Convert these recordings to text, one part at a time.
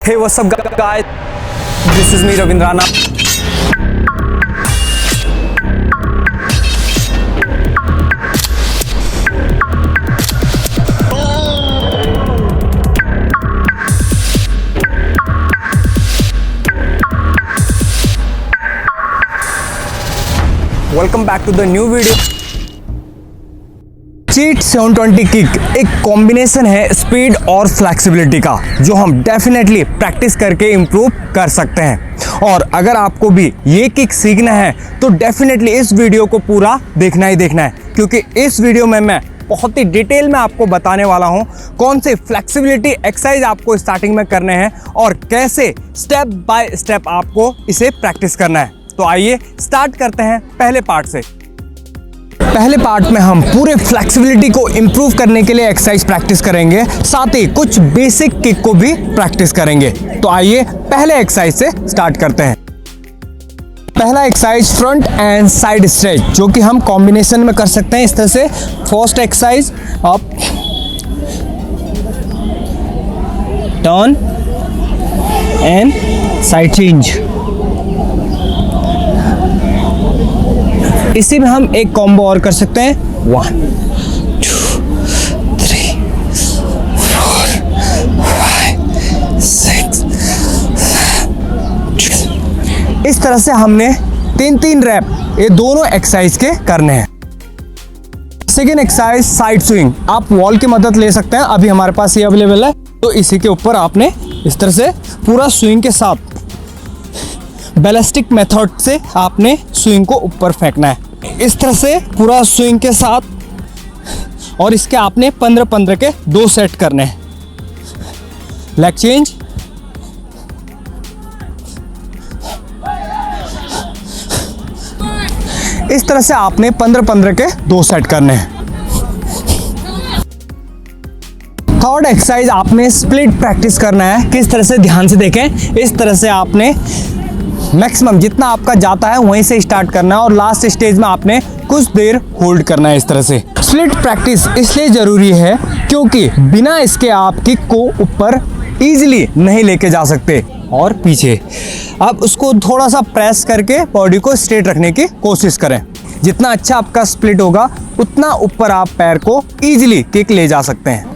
Hey, what's up guys? This is me Ravindrana. Welcome back to the new video. Cheat 720 kick एक combination है speed और flexibility का, जो हम definitely practice करके इम्प्रूव कर सकते हैं। और अगर आपको भी ये किक सीखना है तो डेफिनेटली इस वीडियो को पूरा देखना ही देखना है, क्योंकि इस वीडियो में मैं बहुत ही डिटेल में आपको बताने वाला हूँ कौन से फ्लेक्सिबिलिटी एक्सरसाइज आपको स्टार्टिंग में करने हैं और कैसे स्टेप बाय स्टेप आपको इसे प्रैक्टिस करना है। तो आइए स्टार्ट करते हैं पहले पार्ट से। पहले पार्ट में हम पूरे फ्लेक्सिबिलिटी को इम्प्रूव करने के लिए एक्सरसाइज प्रैक्टिस करेंगे, साथ ही कुछ बेसिक किक को भी प्रैक्टिस करेंगे। तो आइए पहले एक्सरसाइज से स्टार्ट करते हैं। पहला exercise front end side stretch, जो कि हम कॉम्बिनेशन में कर सकते हैं इस तरह से। First exercise up, turn and side change. इसी में हम एक कॉम्बो और कर सकते हैं, 1 2 3 4 5 6। इस तरह से हमने 3 रैप ये दोनों एक्सरसाइज के करने हैं। Second exercise side swing. आप वॉल की मदद ले सकते हैं, अभी हमारे पास ये अवेलेबल है। तो इसी के ऊपर आपने इस तरह से पूरा स्विंग के साथ बैलिस्टिक मेथड से आपने स्विंग को ऊपर फेंकना है, इस तरह से पूरा स्विंग के साथ। और इसके आपने 15-15 के 2 सेट करने हैं। लेग चेंज, इस तरह से आपने 15-15 के 2 सेट करने हैं। थर्ड एक्सरसाइज आपने स्प्लिट प्रैक्टिस करना है। किस तरह से, ध्यान से देखें। इस तरह से आपने मैक्सिमम जितना आपका जाता है वहीं से स्टार्ट करना है और लास्ट स्टेज में आपने कुछ देर होल्ड करना है इस तरह से। स्प्लिट प्रैक्टिस इसलिए ज़रूरी है क्योंकि बिना इसके आप किक को ऊपर इजीली नहीं लेके जा सकते और पीछे। अब उसको थोड़ा सा प्रेस करके बॉडी को स्ट्रेट रखने की कोशिश करें। जितना अच्छा आपका स्प्लिट होगा उतना ऊपर आप पैर को ईजिली किक ले जा सकते हैं।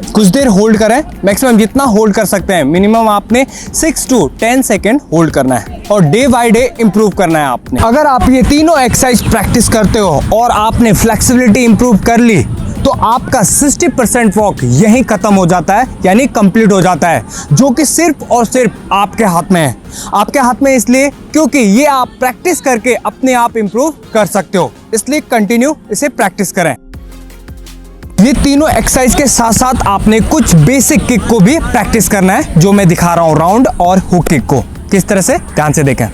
कुछ देर होल्ड करें, मैक्सिमम जितना होल्ड कर सकते हैं। मिनिमम आपने 6 to 10 सेकेंड होल्ड करना है और डे बाय डे इंप्रूव करना है आपने। अगर आप ये तीनों एक्सरसाइज प्रैक्टिस करते हो और आपने फ्लेक्सिबिलिटी इंप्रूव कर ली तो आपका 60% वॉक यहीं खत्म हो जाता है, यानी कंप्लीट हो जाता है, जो कि सिर्फ और सिर्फ आपके हाथ में है। आपके हाथ में इसलिए क्योंकि ये आप प्रैक्टिस करके अपने आप इंप्रूव कर सकते हो, इसलिए कंटिन्यू इसे प्रैक्टिस करें। ये तीनों एक्सरसाइज के साथ साथ आपने कुछ बेसिक किक को भी प्रैक्टिस करना है, जो मैं दिखा रहा हूँ, राउंड और हुक किक को। किस तरह से, ध्यान से देखें।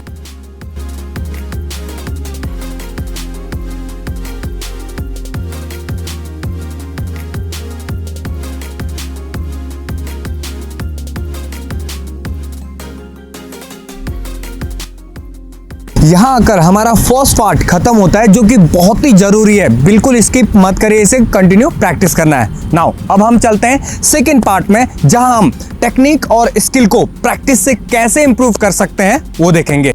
यहाँ आकर हमारा फर्स्ट पार्ट खत्म होता है, जो कि बहुत ही जरूरी है। बिल्कुल स्किप मत करिए, इसे कंटिन्यू प्रैक्टिस करना है। नाउ अब हम चलते हैं सेकंड पार्ट में, जहां हम टेक्निक और स्किल को प्रैक्टिस से कैसे इंप्रूव कर सकते हैं वो देखेंगे।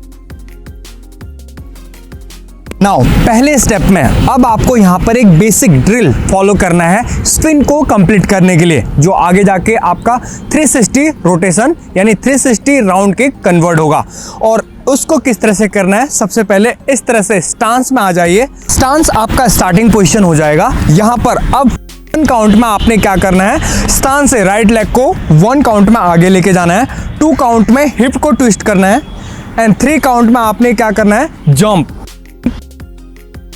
नाउ पहले स्टेप में अब आपको यहाँ पर एक बेसिक ड्रिल फॉलो करना है स्पिन को कंप्लीट करने के लिए, जो आगे जाके आपका 360 रोटेशन यानी 360 राउंड के कन्वर्ट होगा। और उसको किस तरह से करना है, सबसे पहले इस तरह से स्टांस में आ जाइए। स्टांस आपका स्टार्टिंग पोजीशन हो जाएगा। यहाँ पर अब 1 काउंट में आपने क्या करना है, स्टांस से राइट लेग को 1 काउंट में आगे लेके जाना है, 2 काउंट में हिप को ट्विस्ट करना है एंड 3 काउंट में आपने क्या करना है, जंप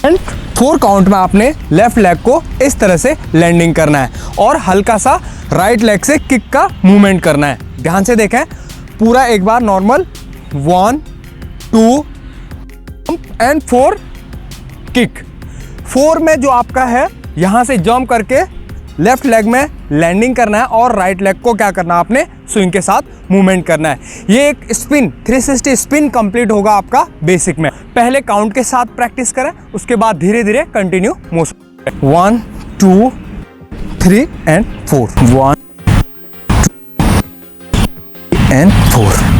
एंड 4 काउंट में आपने लेफ्ट लेग को इस तरह से लैंडिंग करना है और हल्का सा राइट लेग से किक का मूवमेंट करना है। ध्यान से देखें पूरा एक बार नॉर्मल 1 2 एंड 4 किक। 4 में जो आपका है यहाँ से जंप करके लेफ्ट लेग में लैंडिंग करना है और राइट लेग को क्या करना है, आपने स्विंग के साथ मूवमेंट करना है। ये एक स्पिन 360 स्पिन कंप्लीट होगा आपका बेसिक में। पहले काउंट के साथ प्रैक्टिस करें, उसके बाद धीरे धीरे continue motion. 1 2 3 and 4, 1 and 4।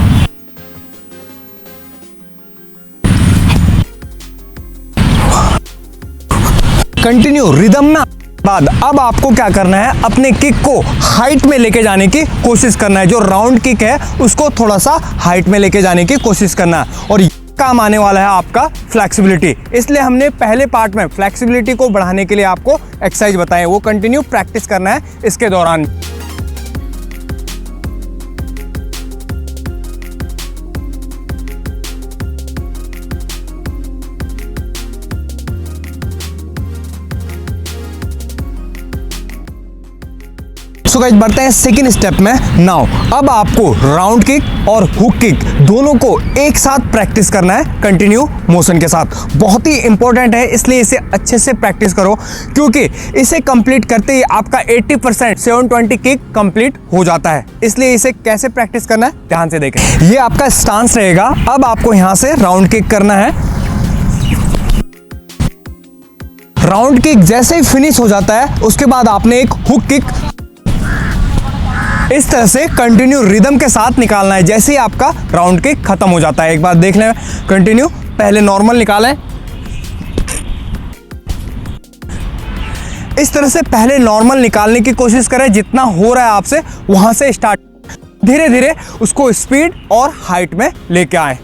Continue rhythm में बाद अब आपको क्या करना है, अपने किक को हाइट में लेके जाने की कोशिश करना है। जो राउंड किक है उसको थोड़ा सा हाइट में लेके जाने की कोशिश करना है और काम आने वाला है आपका फ्लेक्सिबिलिटी। इसलिए हमने पहले पार्ट में फ्लेक्सिबिलिटी को बढ़ाने के लिए आपको एक्सरसाइज बताए, वो कंटिन्यू प्रैक्टिस करना है इसके दौरान। सो गाइस बढ़ते हैं सेकंड स्टेप में। नाउ अब आपको राउंड किक और हुक किक दोनों को एक साथ प्रैक्टिस करना है कंटिन्यू मोशन के साथ। बहुत ही इंपॉर्टेंट है, इसलिए इसे अच्छे से प्रैक्टिस करो, क्योंकि इसे कंप्लीट करते ही आपका 80% 720 किक कंप्लीट हो जाता है। इसलिए इसे कैसे प्रैक्टिस करना है ध्यान से देखें। ये आपका स्टांस रहेगा। अब आपको यहां से राउंड किक करना है। राउंड किक जैसे ही फिनिश हो जाता है उसके बाद आपने एक हुक किक इस तरह से कंटिन्यू रिदम के साथ निकालना है। जैसे ही आपका राउंड किक खत्म हो जाता है, एक बार देख लें कंटिन्यू। पहले नॉर्मल निकालें, इस तरह से पहले नॉर्मल निकालने की कोशिश करें। जितना हो रहा है आपसे वहां से स्टार्ट, धीरे धीरे उसको स्पीड और हाइट में लेके आए।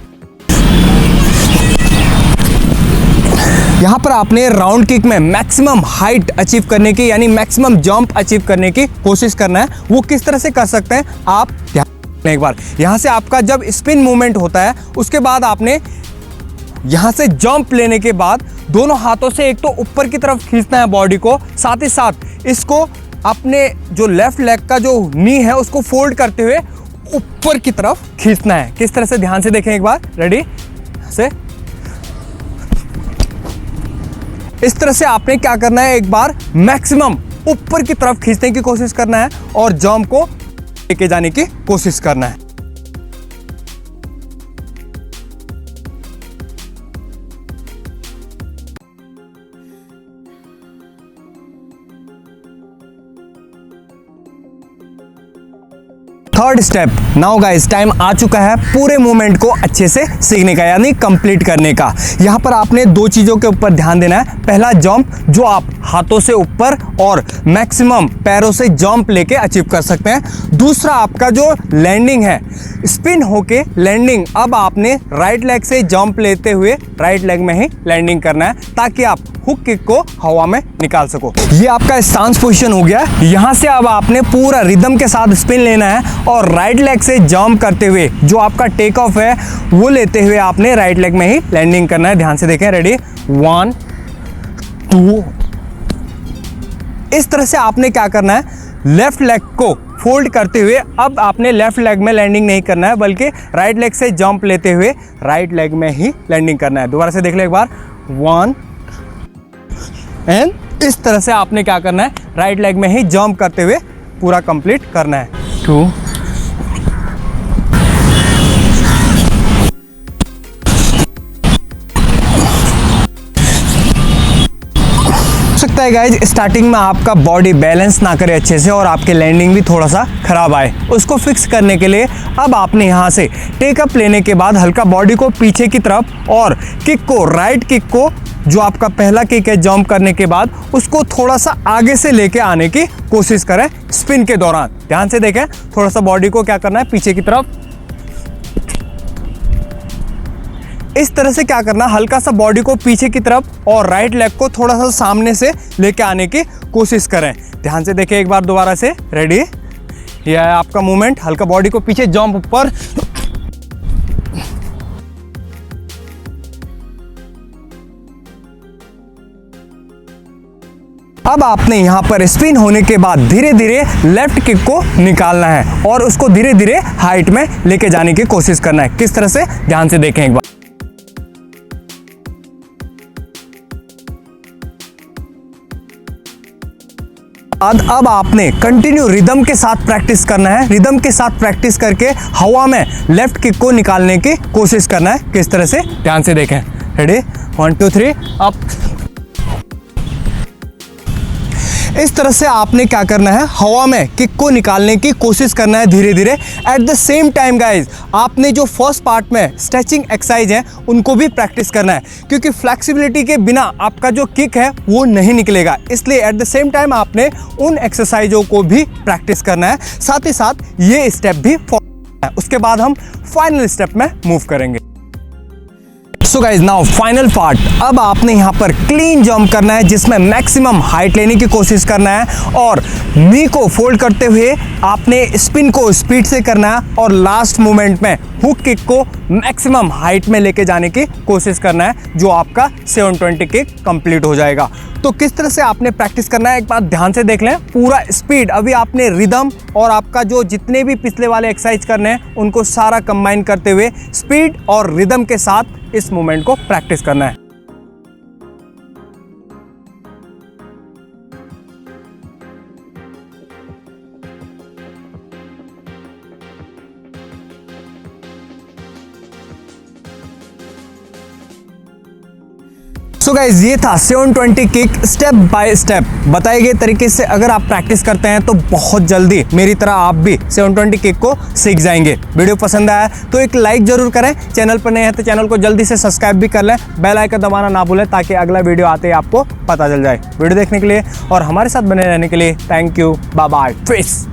यहाँ पर आपने राउंड किक में मैक्सिमम हाइट अचीव करने की, यानी मैक्सिमम जंप अचीव करने की कोशिश करना है। वो किस तरह से कर सकते हैं आप ध्यान एक बार। यहाँ से आपका जब स्पिन मूवमेंट होता है उसके बाद आपने यहाँ से जंप लेने के बाद दोनों हाथों से एक तो ऊपर की तरफ खींचना है बॉडी को, साथ ही साथ इसको अपने जो लेफ्ट लेग का जो नी है उसको फोल्ड करते हुए ऊपर की तरफ खींचना है। किस तरह से ध्यान से देखें एक बार। रेडी से इस तरह से आपने क्या करना है, एक बार मैक्सिमम ऊपर की तरफ खींचने की कोशिश करना है और जंप को लेके जाने की कोशिश करना है। Third step. Now guys time आ चुका है पूरे मूवमेंट को अच्छे से सीखने का, यानी कंप्लीट करने का। यहाँ पर आपने दो चीज़ों के ऊपर ध्यान देना है। पहला जंप, जो आप हाथों से ऊपर और मैक्सिमम पैरों से जंप लेके अचीव कर सकते हैं। दूसरा आपका जो लैंडिंग है, स्पिन होके लैंडिंग। अब आपने राइट लेग से जंप लेते हुए राइट लेग में ही लैंडिंग करना है ताकि आप हुक किक को हवा में निकाल सको। ये आपका स्टांस पोजीशन हो गया। यहाँ से अब आपने पूरा रिदम के साथ स्पिन लेना है और राइट लेग से जंप करते हुए जो आपका टेक ऑफ है वो लेते हुए आपने राइट लेग में ही लैंडिंग करना है। ध्यान से देखें। रेडी 1 2। इस तरह से आपने क्या करना है, लेफ्ट लेग को फोल्ड करते हुए अब आपने लेफ्ट लेग में लैंडिंग नहीं करना है, बल्कि राइट लेग से जंप लेते हुए राइट लेग में ही लैंडिंग करना है। दोबारा से देख ले एक बार। 1 एंड इस तरह से आपने क्या करना है, राइट लेग में ही जंप करते हुए पूरा कंप्लीट करना है। 2 सकता है गाइज स्टार्टिंग में आपका बॉडी बैलेंस ना करे अच्छे से और आपके लैंडिंग भी थोड़ा सा खराब आए। उसको फिक्स करने के लिए अब आपने यहाँ से टेकअप लेने के बाद हल्का बॉडी को पीछे की तरफ और किक को, राइट किक को जो आपका पहला किक है जंप करने के बाद, उसको थोड़ा सा आगे से लेके आने की कोशिश करें स्पिन के दौरान। ध्यान से देखें, थोड़ा सा बॉडी को क्या करना है, पीछे की तरफ। इस तरह से क्या करना, हल्का सा बॉडी को पीछे की तरफ और राइट लेग को थोड़ा सा सामने से लेके आने की कोशिश करें। ध्यान से देखें एक बार दोबारा से। रेडी, यह है आपका मूवमेंट। हल्का बॉडी को पीछे, जंप ऊपर। अब आपने यहां पर स्पिन होने के बाद धीरे धीरे लेफ्ट किक को निकालना है और उसको धीरे धीरे हाइट में लेके जाने की कोशिश करना है। किस तरह से, ध्यान से देखें एक बार। अब आपने कंटिन्यू रिदम के साथ प्रैक्टिस करना है। रिदम के साथ प्रैक्टिस करके हवा में लेफ्ट किक को निकालने की कोशिश करना है। किस तरह से, ध्यान से देखें। Ready 1 2 3 up. इस तरह से आपने क्या करना है, हवा में किक को निकालने की कोशिश करना है धीरे धीरे। At the same time guys, आपने जो फर्स्ट पार्ट में स्ट्रेचिंग एक्सरसाइज है उनको भी प्रैक्टिस करना है, क्योंकि फ्लेक्सिबिलिटी के बिना आपका जो किक है वो नहीं निकलेगा। इसलिए एट द सेम टाइम आपने उन एक्सरसाइजों को भी प्रैक्टिस करना है, साथ ही साथ ये स्टेप भी फॉलो करना है। उसके बाद हम फाइनल स्टेप में मूव करेंगे। So guys now final part, अब आपने यहाँ पर क्लीन जंप करना है जिसमें मैक्सिमम हाइट लेने की कोशिश करना है और नी को फोल्ड करते हुए आपने स्पिन को स्पीड से करना है और लास्ट मोमेंट में हुक किक को मैक्सिमम हाइट में लेके जाने की कोशिश करना है, जो आपका 720 किक कंप्लीट हो जाएगा। तो किस तरह से आपने प्रैक्टिस करना है एक बात ध्यान से देख लें। पूरा स्पीड, अभी आपने रिदम और आपका जो जितने भी पिछले वाले एक्सरसाइज करने हैं उनको सारा कंबाइन करते हुए स्पीड और रिदम के साथ इस मूवमेंट को प्रैक्टिस करना है। सो गाइज ये था 720 किक स्टेप बाय स्टेप बताए गए तरीके से। अगर आप प्रैक्टिस करते हैं तो बहुत जल्दी मेरी तरह आप भी 720 किक को सीख जाएंगे। वीडियो पसंद आया तो एक लाइक जरूर करें, चैनल पर नए हैं तो चैनल को जल्दी से सब्सक्राइब भी कर लें, बेल आइकन दबाना ना भूलें ताकि अगला वीडियो आते ही आपको पता चल जाए। वीडियो देखने के लिए और हमारे साथ बने रहने के लिए thank you, bye bye, twist.